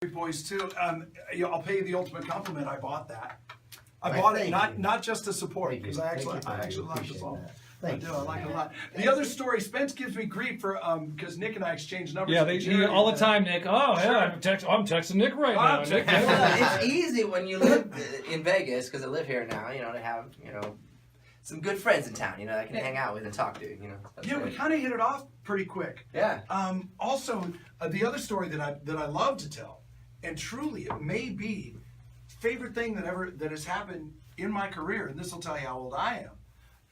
Boys too. I'll pay you the ultimate compliment. I bought that. I bought it not just to support, because I actually like the song. I do. I like it a lot. The other story, Spence gives me grief for because Nick and I exchanged numbers. Yeah, all the time, Nick. Oh yeah, I'm texting Nick right now. Nick. It's easy when you live in Vegas, because I live here now. To have some good friends in town. That I can hang out with and talk to. We kind of hit it off pretty quick. Yeah. Also, the other story that I love to tell, and truly it may be favorite thing that has happened in my career, and this will tell you how old I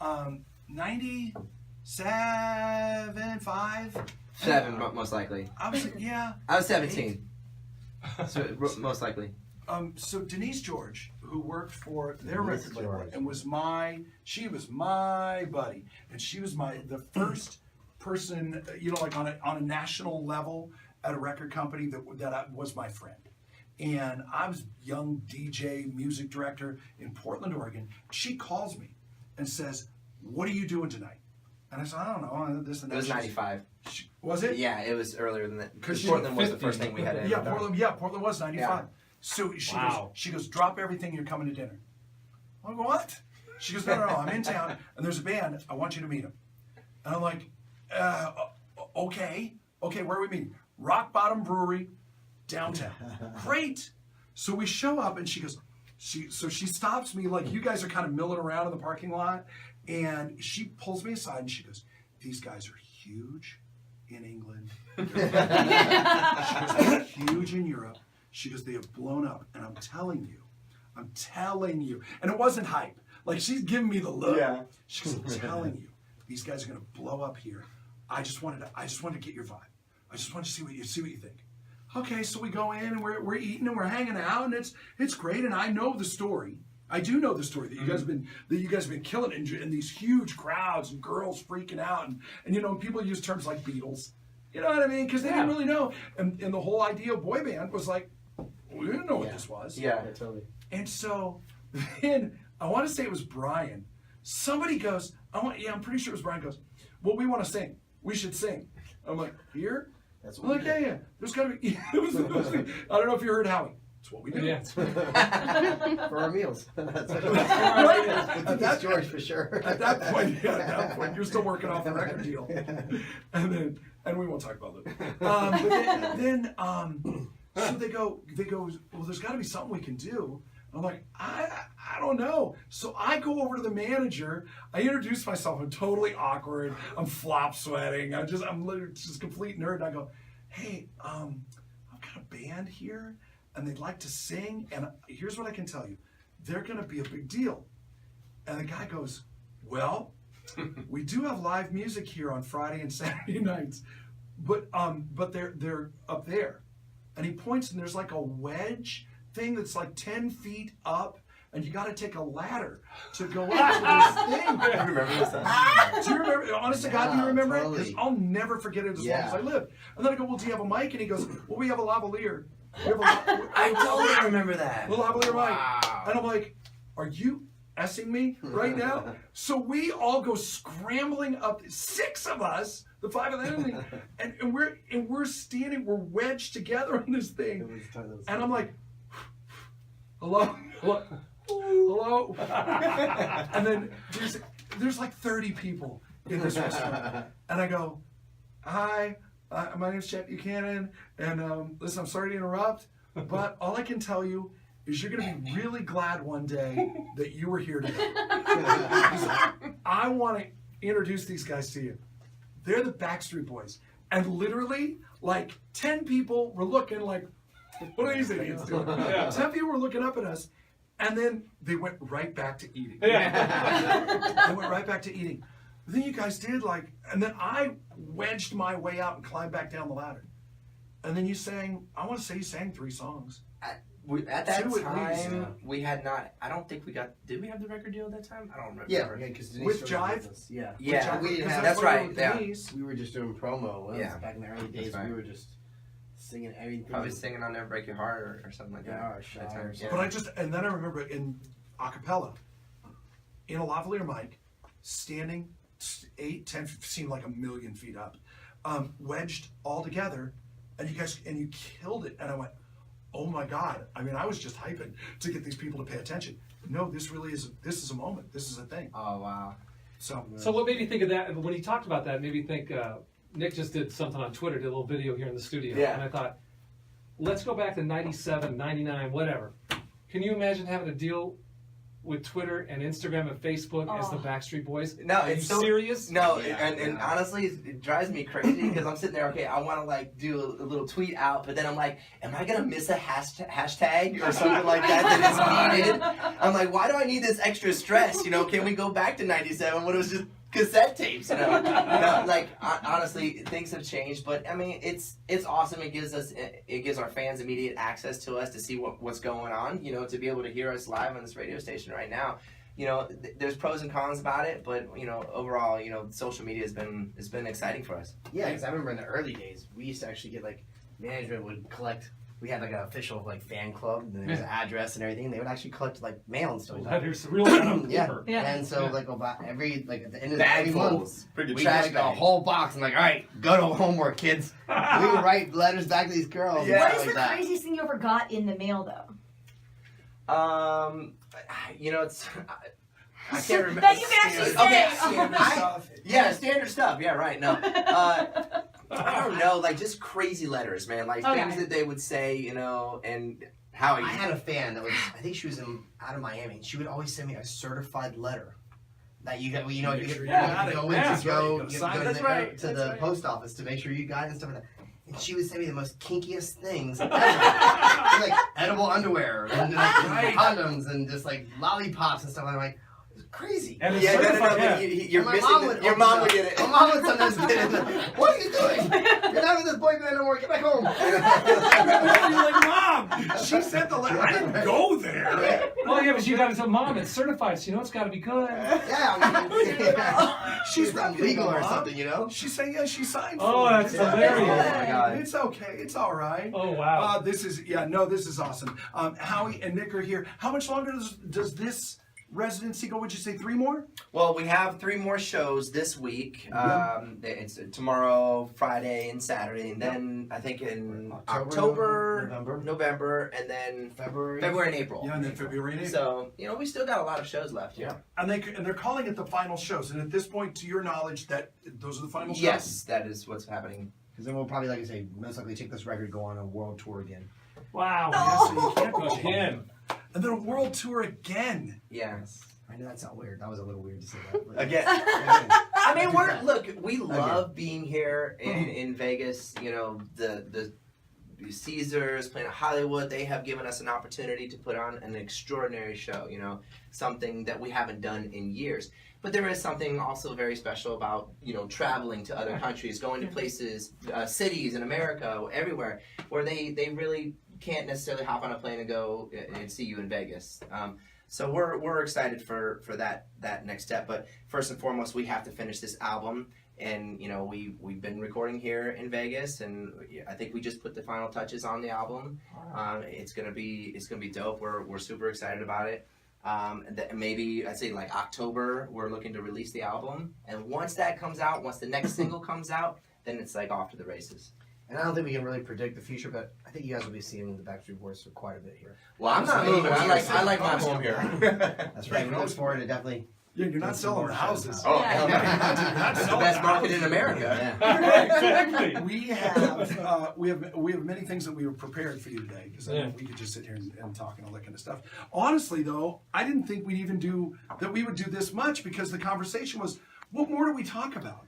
am. 97, 5. 7, most likely. I was 17. So most likely. So Denise George, who worked for their record label and she was my buddy, and she was the first person, like on a national level at a record company that was my friend. And I was young DJ, music director in Portland, Oregon. She calls me and says, "What are you doing tonight?" And I said, "I don't know, this and that." It was 95. Was it? Yeah, it was earlier than that. Because Portland was the first thing we had. Portland was 95. Yeah. So she goes, "Drop everything, you're coming to dinner." I go, "What?" She goes, No, I'm in town, and there's a band, I want you to meet them. And I'm like, okay, where are we meeting? Rock Bottom Brewery, downtown. Great. So we show up, and she goes, she stops me, like, you guys are kind of milling around in the parking lot, and she pulls me aside, and she goes, "These guys are huge in England." She goes, "They're huge in Europe." She goes, "They have blown up, and I'm telling you. And it wasn't hype. Like, she's giving me the look. Yeah. She goes, "I'm telling you, these guys are going to blow up here. I just wanted to get your vibe. I just wanted to see what you think." Okay, so we go in, and we're eating, and we're hanging out, and it's great. And I know the story. I do know the story that you guys have been killing it in these huge crowds and girls freaking out, and people use terms like Beatles. You know what I mean? Because they didn't really know. And the whole idea of boy band was like, we didn't know what this was. Yeah, totally. And so then I want to say it was Brian. Somebody goes, I'm pretty sure it was Brian goes, "Well, we want to sing. We should sing." I'm like, "Here?" That's I'm like, yeah. There's got to be. I don't know if you heard Howie. It's what we do. Yeah. For our meals. That's right. George for sure. At that point, you're still working off the record deal. And we won't talk about that. So they go, "Well, there's got to be something we can do." I'm like, I don't know. So I go over to the manager. I introduce myself. I'm totally awkward. I'm flop sweating. I'm literally just complete nerd. And I go, "Hey, I've got a band here, and they'd like to sing. And here's what I can tell you. They're going to be a big deal." And the guy goes, "Well, we do have live music here on Friday and Saturday nights, but they're up there." And he points, and there's like a wedge thing that's like 10 feet up, and you got to take a ladder to go up to this thing. I remember this. Do you remember? Honest to God, do you remember it? Because I'll never forget it as long as I live. And then I go, "Well, do you have a mic?" And he goes, "Well, we have a lavalier." I totally remember that. The lavalier mic. And I'm like, "Are you essing me right now?" So we all go scrambling up, 6 of us, the 5 of them, and we're standing, we're wedged together on this thing. And I'm like, hello. And then there's like 30 people in this restaurant. And I go, "Hi, my name's Chet Buchanan, and listen, I'm sorry to interrupt, but all I can tell you is you're going to be really glad one day that you were here today. I want to introduce these guys to you. They're the Backstreet Boys." And literally, like 10 people were looking like, "What are these idiots doing?" 10 people were looking up at us, and then they went right back to eating. They went right back to eating. Then you guys did and then I wedged my way out and climbed back down the ladder. And then you sang, I want to say you sang 3 songs. At that time, we had not. I don't think we got. Did we have the record deal at that time? I don't remember. Yeah, because Denise with Jive. Yeah, yeah. We didn't have. That's right. Yeah, we were just doing promo. Yeah, back in the early days, we were just singing everything. Probably singing "I'll Never Break Your Heart" or something like that. Yeah. But and then I remember in a cappella, in a lavalier mic, standing 8, 10, seemed like a million feet up, wedged all together, and you killed it. And I went, oh my God. I mean, I was just hyping to get these people to pay attention. No, this is a moment. This is a thing. Oh, wow. So what made you think of that? When he talked about that, it made me think, Nick just did something on Twitter, did a little video here in the studio. Yeah. And I thought, let's go back to 97, 99, whatever. Can you imagine having to deal with Twitter and Instagram and Facebook as the Backstreet Boys? No, Are it's you so serious? No, and honestly, it drives me crazy because I'm sitting there. Okay, I want to like do a little tweet out, but then I'm like, am I gonna miss a hashtag or something like that is needed? I'm like, why do I need this extra stress? You know, can we go back to '97 when it was just cassette tapes? You know, no, like honestly, things have changed, but I mean, it's awesome. It gives our fans immediate access to us to see what's going on. You know, to be able to hear us live on this radio station right now. You know, there's pros and cons about it, but you know, overall, you know, social media has been exciting for us. Yeah, because I remember in the early days, we used to actually get like management would collect. We had like an official like fan club, and there was an address and everything. They would actually collect like mail and stuff. Letters, real paper. Yeah. And so like about every at the end of Bagfuls. every month, Big we trash had like a bag. whole box. I'm like, all right, go to homework, kids. We would write letters back to these girls. Yeah. and What stuff is like the that. craziest thing you ever got in the mail, though? You know, it's I can't remember. That you can actually say. standard stuff. Yeah, standard stuff. Yeah, right. No, I don't know. Like just crazy letters, man. Like things that they would say, you know, and how I had a fan that was, I think she was out of Miami, and she would always send me a certified letter that you got, you know, Make you sure go you got it. in Yeah, to that's right. go, You gotta you sign go it. to That's the, right. to That's the right. post office to make sure you got it and stuff like that. And she would send me the most kinkiest things ever. Like edible underwear and like condoms and just like lollipops and stuff. And I'm like, it's crazy. And it's Yeah, no, certified, yeah. you're My missing. mom would Your open mom it would up. get it. My mom would sometimes get it. What are you doing? You're not with this boyfriend no more. Get back home. You're like, Mom, she sent the letter. I didn't go there. Well, yeah, but you got to tell Mom it's certified, so you know it's got to be good. Yeah, I mean, She's it's not legal or Mom. something, you know? She's saying, yeah, she signed Oh, for it. that's Yeah. hilarious. Oh my God. It's okay. It's all right. Oh, wow. This is awesome. Howie and Nick are here. How much longer does this residency go? Would you say 3 more? Well, we have 3 more shows this week. It's tomorrow, Friday, and Saturday, and then I think in October, November, and then February and April. Yeah, and then February and April. So you know, we still got a lot of shows left. Yeah. And they're calling it the final shows. And at this point, to your knowledge, that those are the final shows. Yes, that is what's happening. Because then we'll probably, like I say, most likely take this record, go on a world tour again. Wow. Yeah, so you can't Go go him. And then a world tour again. Yes. I know that sounds weird. That was a little weird to say that. but- Again. Again. I mean, we love being here in Vegas. You know, the Caesars, Planet Hollywood, they have given us an opportunity to put on an extraordinary show, you know, something that we haven't done in years. But there is something also very special about, you know, traveling to other countries, going to places, cities in America, everywhere, where they really can't necessarily hop on a plane and go and see you in Vegas. So we're excited for that next step. But first and foremost, we have to finish this album. And you know, we've been recording here in Vegas, and I think we just put the final touches on the album. It's gonna be dope. We're super excited about it. Maybe I'd say like October, we're looking to release the album. And once that comes out, once the next single comes out, then it's like off to the races. And I don't think we can really predict the future, but I think you guys will be seeing the Backstreet Boys for quite a bit here. Well, I'm not moving. I like my home here. That's right. We look forward to definitely. Yeah, you're not selling the houses. Oh, Yeah. hell no. Not It's the selling best the market houses. in America. Exactly. We have many things that we were prepared for you today because we could just sit here and talk and all that kind of stuff. Honestly, though, I didn't think we would do this much because the conversation was, what more do we talk about?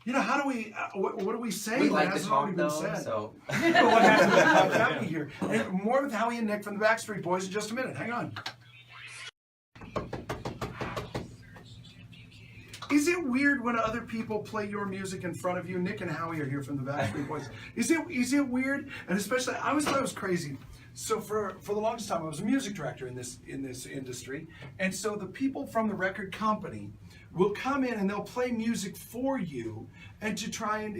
You know, how do we? What do we say? We that like to hasn't talk already been though, said? so. Well, what happens with Howie here? And more with Howie and Nick from the Backstreet Boys in just a minute. Hang on. Is it weird when other people play your music in front of you? Nick and Howie are here from the Backstreet Boys. Is it weird? And especially, I always thought it was crazy. So for the longest time, I was a music director in this industry, and so the people from the record company will come in and they'll play music for you, and to try and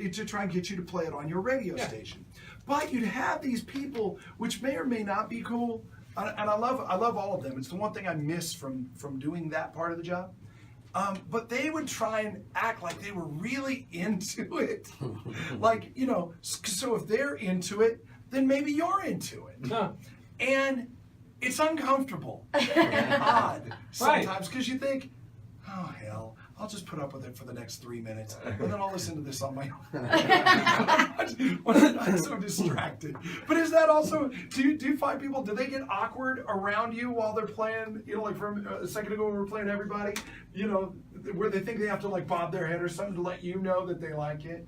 get you to play it on your radio station. But you'd have these people, which may or may not be cool, and I love all of them. It's the one thing I miss from doing that part of the job. But they would try and act like they were really into it. Like, you know, so if they're into it, then maybe you're into it. Huh. And it's uncomfortable and odd sometimes because you think, oh hell, I'll just put up with it for the next 3 minutes and then I'll listen to this on my own when I'm not so distracted. But is that also, do you find people, do they get awkward around you while they're playing, like from a second ago when we were playing Everybody, where they think they have to like bob their head or something to let you know that they like it?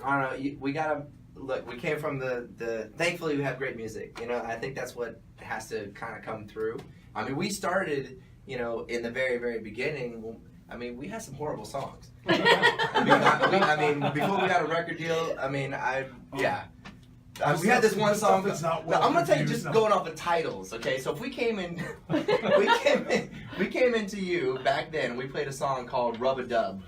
I don't know. We gotta look. We came from the. Thankfully, we have great music. I think that's what has to kind of come through. I mean, we started, in the very, very beginning. I mean, we had some horrible songs. I mean, before we got a record deal. I mean, we had this one song. I'm gonna tell you, just going off the titles, okay? So if we came in, we came into you back then. We played a song called "Rub a Dub."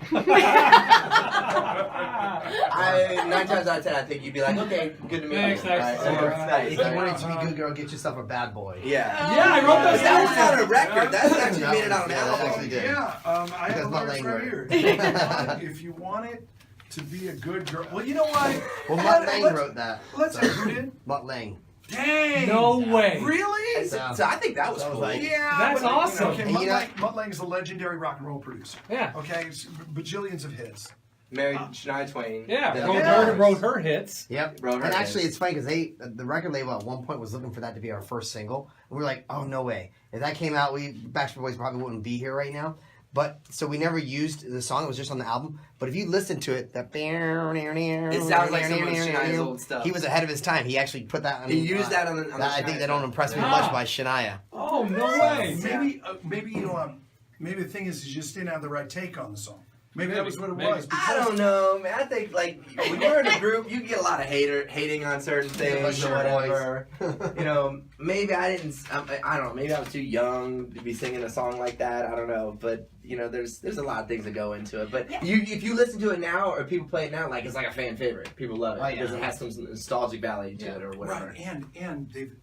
9 times out of 10, I think you'd be like, "Okay, good to meet you." Thanks, nice. Right? If you wanted to be good girl, get yourself a bad boy. Yeah. Yeah, I wrote those That down. was not a record. That's actually That made it was- on an yeah, that album. actually did. Yeah, I have Because the Mutt lyrics Lange right wrote here. If you want it to be a good girl, well, you know what? Well, Mutt Lange wrote that. Let's so. who did? Mutt Lange. Dang! No way. Really? So I think that was That was cool. like- Yeah, That's but, awesome. Okay, And Mutt Lange is a legendary rock and roll producer. Yeah. Okay, it's bajillions of hits. Married Shania Twain. Yeah, Yeah. wrote her hits. Yep. Wrote her And actually, hits. it's funny because the record label at one point was looking for that to be our first single. And we were like, oh, no way. If that came out, Backstreet Boys probably wouldn't be here right now. But so we never used the song; it was just on the album. But if you listen to it, that It sounds like some of Shania's old stuff. He was ahead of his time. He actually put that on. He used that on the I think Shania they don't song. impress me Ah. much by Shania. Oh, no way. Maybe maybe the thing is you just didn't have the right take on the song. Maybe that was what it Maybe. was. I don't know, man. I think like when you're in a group, you get a lot of hating on certain things sure, or whatever. Maybe I didn't. I don't know. Maybe I was too young to be singing a song like that. I don't know, but there's a lot of things that go into it. But if you listen to it now or people play it now, like it's like a fan favorite. People love it Oh, yeah. because it has some nostalgic value to it or whatever. Right, and they've,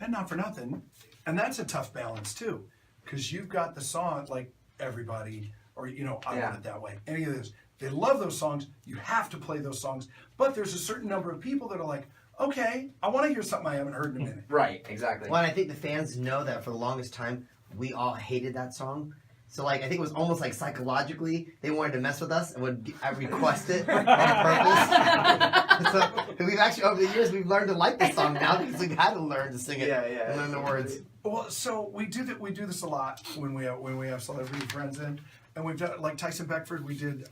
and not for nothing, and that's a tough balance too, because you've got the song like Everybody, or I Want It That Way, any of those. They love those songs. You have to play those songs, but there's a certain number of people that are like, okay, I want to hear something I haven't heard in a minute. Right, exactly. Well, and I think the fans know that for the longest time, we all hated that song. So, I think it was almost like psychologically, they wanted to mess with us and would request it on purpose. So, we've actually, over the years, we've learned to like the song now because we've had to learn to sing it and learn the words. Well, so we do this a lot when we have celebrity friends in, and we've done like Tyson Beckford. We did.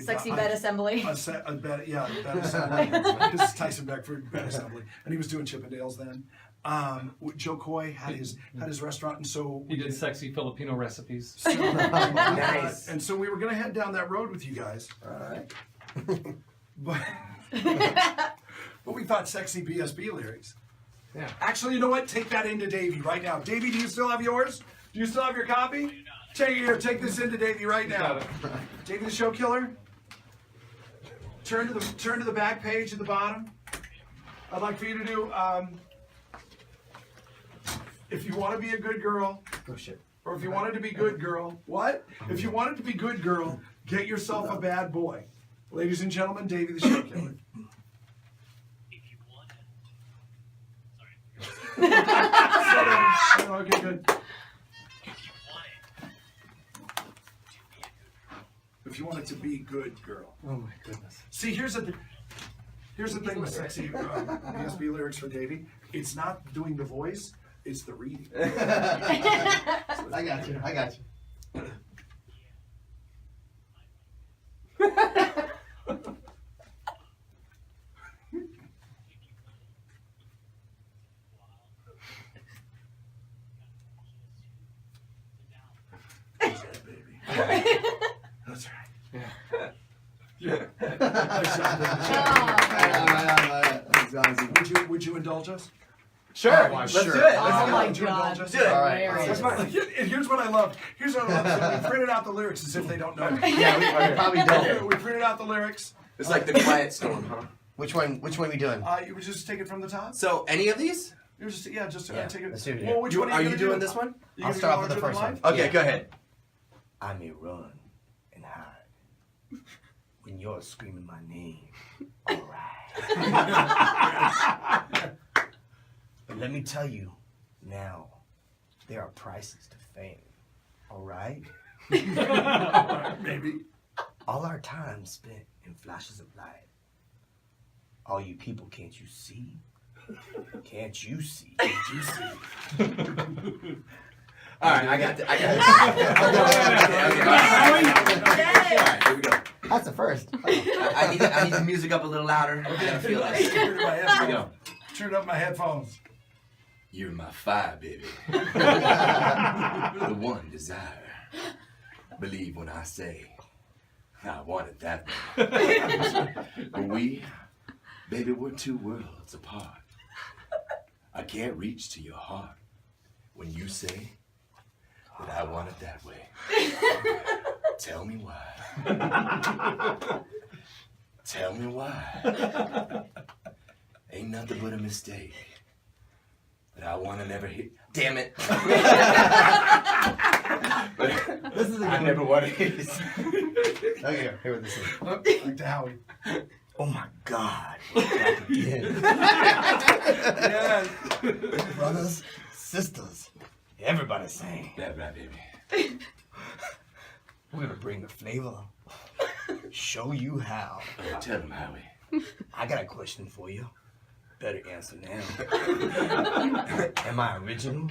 Sexy bed assembly. A bed assembly. This is Tyson Beckford bed assembly, and he was doing Chippendales then. Joe Coy had his restaurant, and so He did sexy Filipino recipes. So, Nice. And so we were gonna head down that road with you guys, All right. but we thought sexy BSB lyrics. Yeah. Actually, you know what? Take that into Davey right now. Davey, do you still have yours? Do you still have your copy? Take this into Davey right now. Davey the Show Killer. Turn to the back page at the bottom. I'd like for you to do. If you want to be a good girl, Oh, shit. or if you wanted to be good girl, what? If you wanted to be good girl, get yourself a bad boy. Ladies and gentlemen, Davey the Show Killer. Okay, good. If you want it to be good girl. Oh, my goodness. See, here's the thing with sexy BSB lyrics for Davey. It's not doing the voice, it's the reading. I got you. That's right, baby. That's right. Yeah. Nice job, Davey. Would you indulge us? Sure. Let's sure. do it. Oh my Would you God. indulge us? Do it. All right. Hilarious. And here's what I love. So we printed out the lyrics as if they don't know. Yeah, we probably don't. We printed out the lyrics. It's like the Quiet Storm, huh? Which one we doing? You would just take it from the top. So, any of these? You just take it. let's do it. Well, which one Are you gonna doing do? this one? You I'll gonna start do off with the larger than first life? one. Okay, go ahead. I may run and hide when you're screaming my name. Alright. But let me tell you, now, there are prices to fame. All right? Maybe. All our time spent in flashes of light. All you people, can't you see? Can't you see? Can't you see? All right, I got this. Yay! All right, here we go. That's the first. I need the music up a little louder. I gotta feel this. Turn my Here we headphones. go. Turn up my headphones. You're my fire, baby. The one desire. Believe when I say I want it that way. But baby, we're two worlds apart. I can't reach to your heart when you say that I want it that way. Tell me why. Tell me why. Ain't nothing but a mistake. But I want to never hear. Damn it. But This is a I good never want to hear this. Okay, here with this is. Like to Howie. Oh my God. Back again. Yes. Brothers, sisters, everybody sing. That right, baby. We're gonna bring the flavor. Show you how. Tell him, Howie. I got a question for you. Better answer now. Am I original?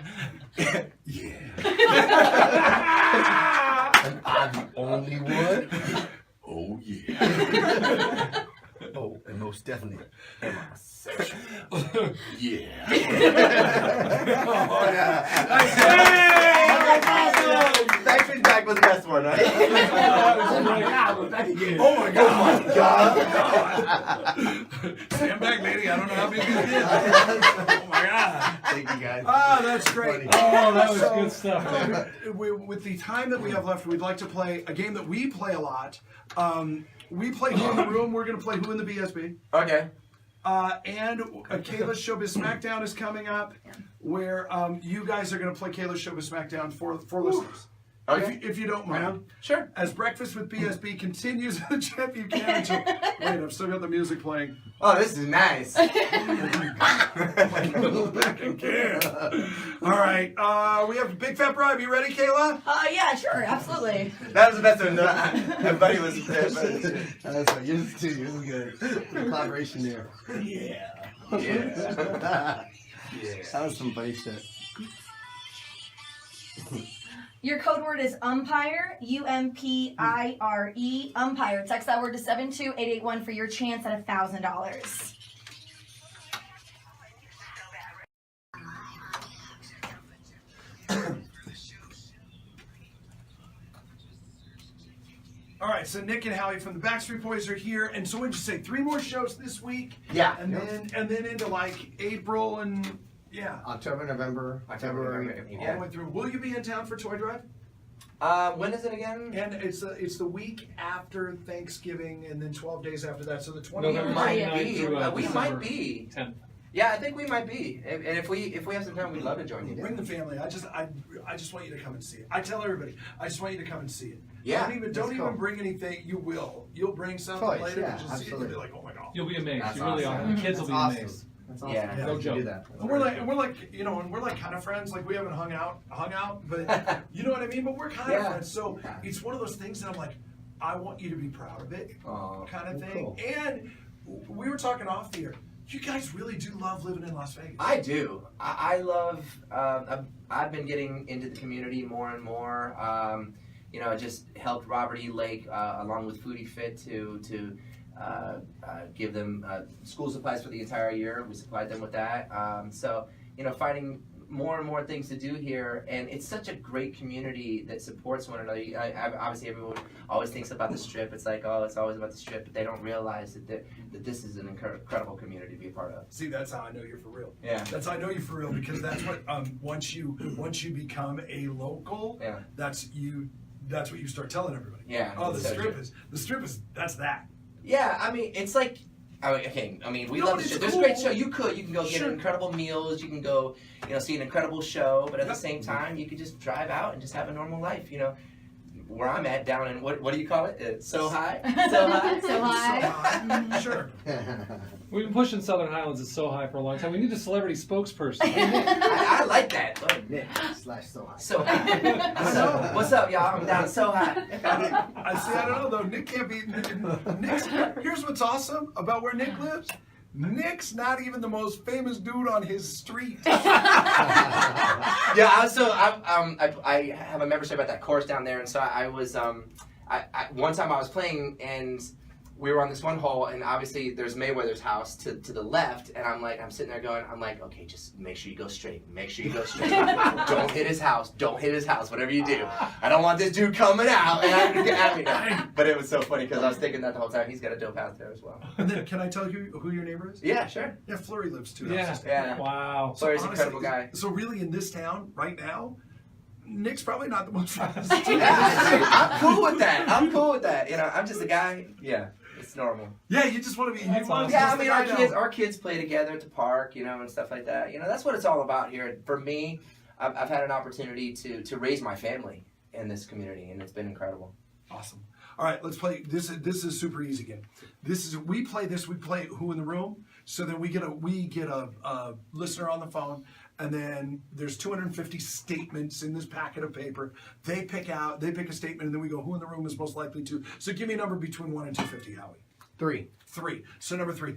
Yeah. Am I the only one? Oh, yeah. Oh, and most definitely, am I sexual? Yeah. Oh, yeah. Backstreet Back was the best one, right? Oh my God. Stand back, lady. I don't know how big you did. Oh my God. Thank you guys. Ah, that's great. Oh, that was So, good stuff. with the time that we have left, we'd like to play a game that we play a lot. We play Who in the Room. We're going to play Who in the BSB. Okay. And Kayla's Showbiz Smackdown is coming up, where you guys are going to play Kayla's Showbiz Smackdown for listeners. Okay. If you don't mind. Sure. As Breakfast with BSB continues the Chet Buchanan Show. Wait, I've still got the music playing. Oh, this is nice. Back again. All right. We have Big Fat Bribe. You ready, Kayla? Yeah, sure, absolutely. That was the best one. Everybody was. That's right. Yours too. Yours is good. Collaboration there. Yeah. Yeah. That was some funny shit. Your code word is umpire, UMPIRE, umpire. Text that word to 72881 for your chance at $1,000. All right, so Nick and Howie from the Backstreet Boys are here, and so what'd you say? 3 more shows this week, Yeah. and then into like April and October, November, February. all the way through. Will you be in town for Toy Drive? When is it again? And it's the week after Thanksgiving, and then 12 days after that. So the 20th. November Might 29th be. through, We December might be. 10th. Yeah, I think we might be. And if we have some time, we'd love to join you. Bring the family. I just want you to come and see it. I tell everybody, I just want you to come and see it. Yeah, Don't even cool. bring anything. You'll bring something Toys, later. yeah, but just see it. You'll absolutely. be like, oh my god. You'll be amazed. That's You really awesome. are. The kids will be That's awesome. amazed. That's awesome. Yeah. No we joke. can do that. And we're like kind of friends. Like we haven't hung out, but you know what I mean. But we're kind of Yeah. friends. So it's one of those things that I'm like, I want you to be proud of it, Aw. kind of Well, thing. cool. And we were talking off the air. You guys really do love living in Las Vegas. I do. I love. I've been getting into the community more and more. I just helped Robert E. Lake along with Foodie Fit to give them school supplies for the entire year. We supplied them with that. Finding more and more things to do here, and it's such a great community that supports one another. Obviously, everyone always thinks about the Strip. It's like, oh, it's always about the Strip, but they don't realize that this is an incredible community to be a part of. See, that's how I know you're for real. Yeah. That's how I know you're for real because that's what once you become a local, Yeah. that's what you start telling everybody. Yeah. Oh, the it's so strip true. is that's that. Yeah, I mean, it's like, we No, love but the it's show. There's a cool. great show. You can go get Sure. incredible meals. You can go, see an incredible show. But at Yep. the same time, you could just drive out and just have a normal life. where I'm at down in what do you call it? So high, so high. So high. Sure. We've been pushing Southern Highlands is so high for a long time. We need a celebrity spokesperson. I like that. Nick / so high. So high. What's up, y'all? I'm down so high. I see. I don't know though. Nick can't be. Nick's. Here's what's awesome about where Nick lives. Nick's not even the most famous dude on his street. Yeah, I have a membership at that course down there, and so I was one time I was playing and we were on this one hole, and obviously there's Mayweather's house to the left, and I'm sitting there going, okay, just make sure you go straight. Make sure you go straight. Don't hit his house. Don't hit his house. Whatever you do, I don't want this dude coming out and having to get at me now. But it was so funny because I was thinking that the whole time. He's got a dope house there as well. And then, can I tell you who your neighbor is? Yeah, sure. Yeah, Flurry lives 2 Yeah. houses. Yeah. Wow. So he's an Honestly, incredible guy. So really, in this town right now, Nick's probably not the most famous. Yeah, I'm cool with that. You know, I'm just a guy. Yeah, it's normal. Yeah, you just want to be. That's awesome. Yeah, I mean, our kids play together at the park, you know, and stuff like that. You know, that's what it's all about here. For me, I've had an opportunity to raise my family in this community, and it's been incredible. Awesome. All right, let's play. This is super easy again. We play Who in the Room. So then we get a listener on the phone, and then there's 250 statements in this packet of paper. They pick a statement, and then we go, who in the room is most likely to. So give me a number between 1 and 250, Howie. 3. 3. So number 3.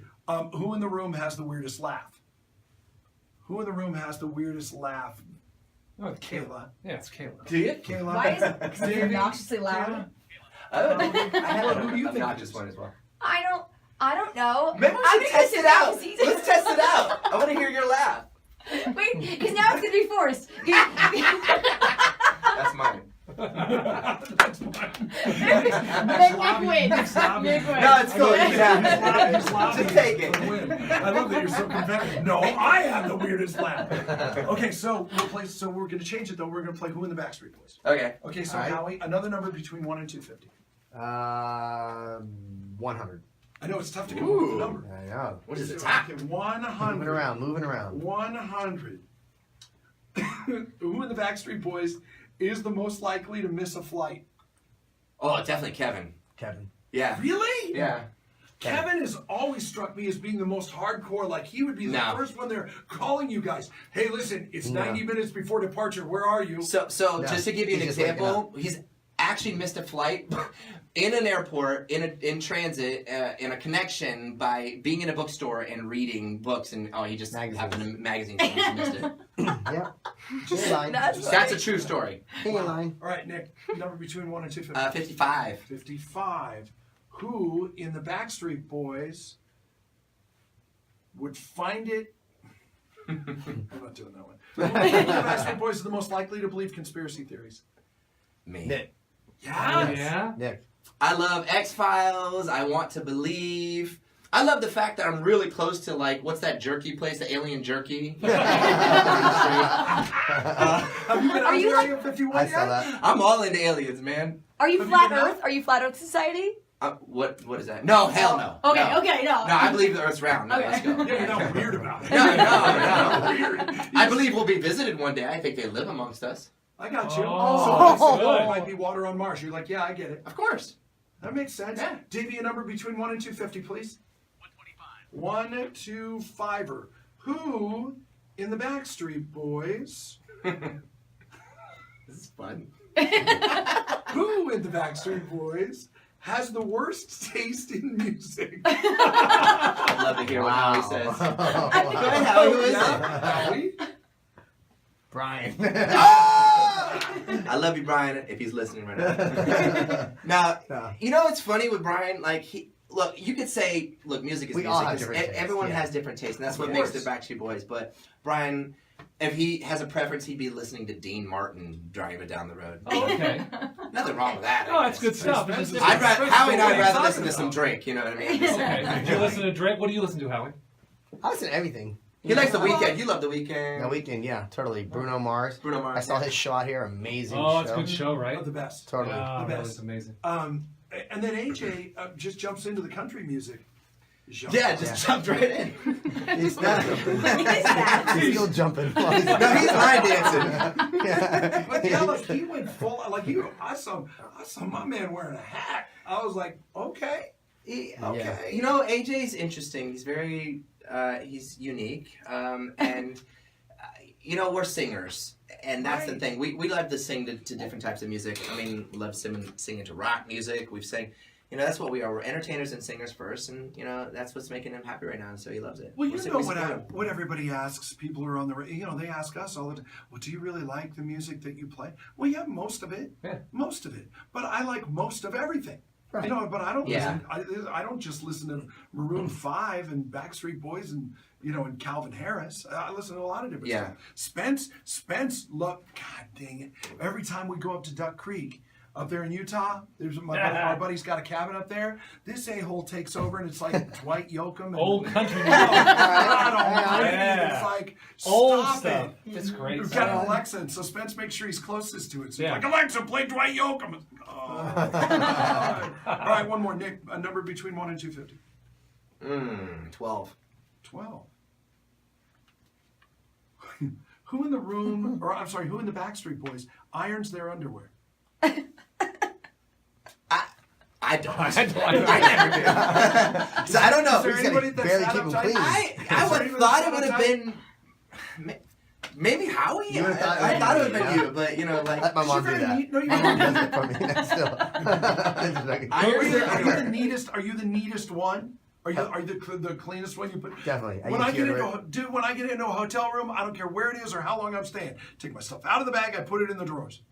Who in the room has the weirdest laugh? Who in the room has the weirdest laugh? Oh, it's Kayla. Yeah, it's Kayla. Do you? Kayla. Why is it? Because it's Davey? obnoxiously loud. I have Who do you an think obnoxious it is? one as well. I don't know. Maybe we I'm should gonna test sit it down out. 'cause he's- Let's test it out. I want to hear your laugh. Wait, because now it's gonna be forced. That's mine. That's fine. Nick wins. Nick wins. No, it's cool. You can have it. He's lobbying Just take it. for the win. I love that you're so competitive. No, I have the weirdest laugh. Okay, so we're gonna change it though. We're gonna play Who in the Backstreet Boys. Okay. Okay, so All right. Howie, another number between 1 and 250. 100. I know it's tough to come up with a Ooh. number. I know. What is the Okay, top? 100. Moving around. 100. Who in the Backstreet Boys is the most likely to miss a flight? Oh, definitely Kevin. Kevin. Yeah. Really? Yeah. Kevin has always struck me as being the most hardcore. Like, he would be the No. first one there calling you guys. Hey, listen, it's No. 90 minutes before departure. Where are you? So No, just to give you an he's just waking example, he's actually missed a flight in an airport, in transit, in a connection by being in a bookstore and reading books, and he just happened to magazines and he missed it. Yep. Just line. That's a true story. Hey, line. All right, Nick, number between 1 and 250. 55. 55. Who in the Backstreet Boys would find it? I'm not doing that one. Who in the Backstreet Boys are the most likely to believe conspiracy theories? Me. Nick. Yes. Yeah. Nick. I love X-Files. I want to believe. I love the fact that I'm really close to, like, what's that jerky place? The Alien Jerky. Have you been out Are you to like- Area 51 I yet? saw that. I'm all into aliens, man. Are you Have you flat been out? Earth? Are you flat Earth Society? What is that? No, hell no. Okay, no. okay, no. No, I believe the Earth's round. No, Okay. let's go. Yeah, you're not weird about it. No. Weird. I believe we'll be visited one day. I think they live amongst us. I got you. Oh, so good. there might be water on Mars. You're like, yeah, I get it. Of course. That makes sense. Yeah. Davey, a number between 1 and 250, please. 125. 125er. Who in the Backstreet Boys? This is fun. Who in the Backstreet Boys has the worst taste in music? I'd love to hear what Howie says. Go ahead, Howie. Who is it? Howie? Brian. I love you, Brian, if he's listening right now. Now, you know what's funny with Brian? Like, look, you could say, look, music is We music. all have different tastes, Everyone yeah. has different tastes, and that's what Of makes the course. Backstreet Boys. But Brian, if he has a preference, he'd be listening to Dean Martin driving down the road. Oh, okay. Nothing wrong with that. Oh, I that's guess. good stuff. It's just Howie and I'd rather Talking listen to some about. Drake, you know what I mean? Just saying. Okay. Did you listen to Drake? What do you listen to, Howie? I listen to everything. He likes The Weeknd. You love The Weeknd. The Weekend, yeah, totally. Bruno Mars. Bruno Mars. I saw his show out here. Amazing Oh, show. it's a good show, right? Oh, the best. Totally. Yeah, The that best. was amazing. And then AJ just jumps into the country music. Yeah, just jumped right in. He's not jumping. that? He's still jumping. No, he's line dancing. Yeah. But yeah, like he went full. Like I saw my man wearing a hat. I was like, okay. Okay. You know, AJ's interesting. He's very, he's unique. And, you know, we're singers. And that's the thing. We love to sing to different types of music. I mean, love singing to rock music. We've sang, you know, that's what we are. We're entertainers and singers first. And, you know, that's what's making him happy right now. And so he loves it. Well, you know what everybody asks. People who are on the radio, you know, they ask us all the time, well, do you really like the music that you play? Well, yeah, most of it. Yeah. Most of it. But I like most of everything. Right. You know, but I don't Yeah. listen. I don't just listen to Maroon 5 and Backstreet Boys and and Calvin Harris. I listen to a lot of different stuff. Spence, look, God dang it! Every time we go up to Duck Creek up there in Utah, there's our buddy's got a cabin up there. This a-hole takes over and it's like Dwight Yoakam and Old country music. God almighty, Yeah. it's like Old stop stuff. it. It's great. We've got an Alexa, and so Spence makes sure he's closest to it. So he's Yeah. like, Alexa, play Dwight Yoakam. Oh, God. All right, one more, Nick. A number between 1 and 250. 12. 12. Who in the room, or I'm sorry, who in the Backstreet Boys irons their underwear? I don't. I I never do. So I don't know. Is there He's gotta anybody that's barely that keep 'em uptight? clean. I would have thought it would have been maybe Howie. You would've thought it I would thought it be would have me, been you, but you know, like Let my mom You're do very that. neat. No, you're My mom not. does it for me. Still. Are you the neatest? Are you the neatest one? Are you the cleanest one? You put Definitely. When I get into a hotel room, I don't care where it is or how long I'm staying. Take my stuff out of the bag. I put it in the drawers.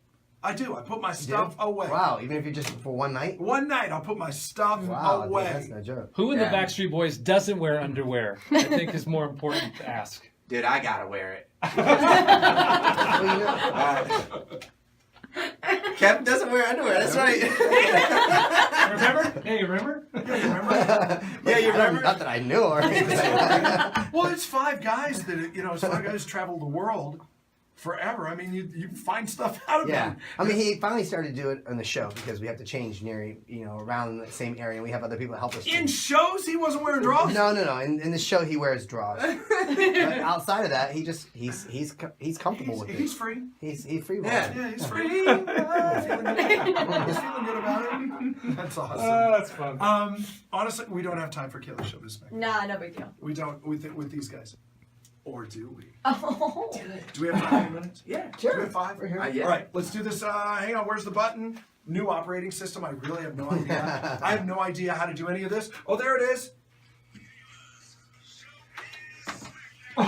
I do. I put my stuff away. Wow, even if you're just for one night? One night, I'll put my stuff Wow, away. dude, that's no joke. Who in the Yeah. Backstreet Boys doesn't wear underwear? I think is more important to ask. dude, I gotta wear it. Well, you know, Kevin doesn't wear underwear. That's right. Remember? Hey, you remember? Yeah, you remember? Not that I knew or anything. Well, it's five guys that it's five guys travel the world forever. I mean, you find stuff out of Yeah, them. I mean, he finally started to do it on the show because we have to change near, around the same area, and we have other people that help us. In shows, he wasn't wearing drawers. No. In the show, he wears drawers. But outside of that, he's comfortable with it. He's free. He's free. Yeah. Yeah, he's free. He's feeling good about it. That's awesome. That's fun. Honestly, we don't have time for Killer Show this week. Nah, no big deal. We don't with these guys. Or do we? Oh. Do we have 5 minutes? Yeah. Do we have 5? We're here. Yeah. All right, let's do this. Hang on, where's the button? New operating system. I really have no idea. I have no idea how to do any of this. Oh, there it is. Oh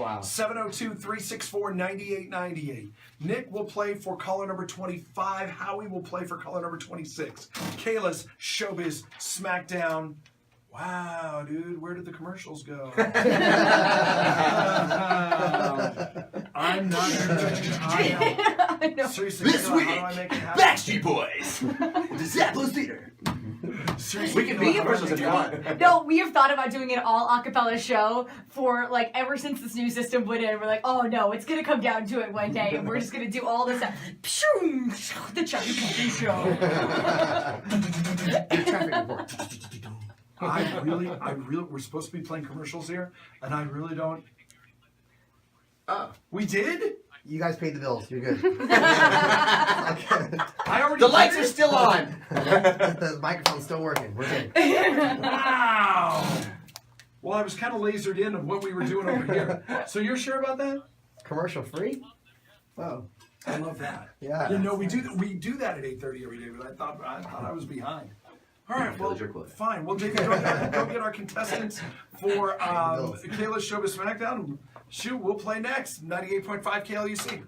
wow. 702-364-9898. Nick will play for caller number 25. Howie will play for caller number 26. Kayla's Showbiz Smackdown. Wow, dude, where did the commercials go? I'm not I know. seriously. This Kayla, week, how do I make it happen? Backstreet Boys, the Zappos Theater. Seriously, We can Kayla, be how do I commercials make if it you happen? want. No, we have thought about doing an all acapella show for like ever since this new system went in. We're like, oh no, it's gonna come down to it one day, and we're just gonna do all this stuff. The Chet Buchanan Show. Traffic report. I really, we're supposed to be playing commercials here, and I really don't. Oh. We did? You guys paid the bills. You're good. I already The lights did? are still on. The microphone's still working. We're good. Wow. Well, I was kind of lasered in of what we were doing over here. So you're sure about that? Commercial free? Oh. I love that. Yeah. We do that at 8:30 every day, but I thought I was behind. All right, well, fine. Well, David, go get our contestants for Kayla's Showbiz Smackdown. Shoot, we'll play next. 98.5 KLUC.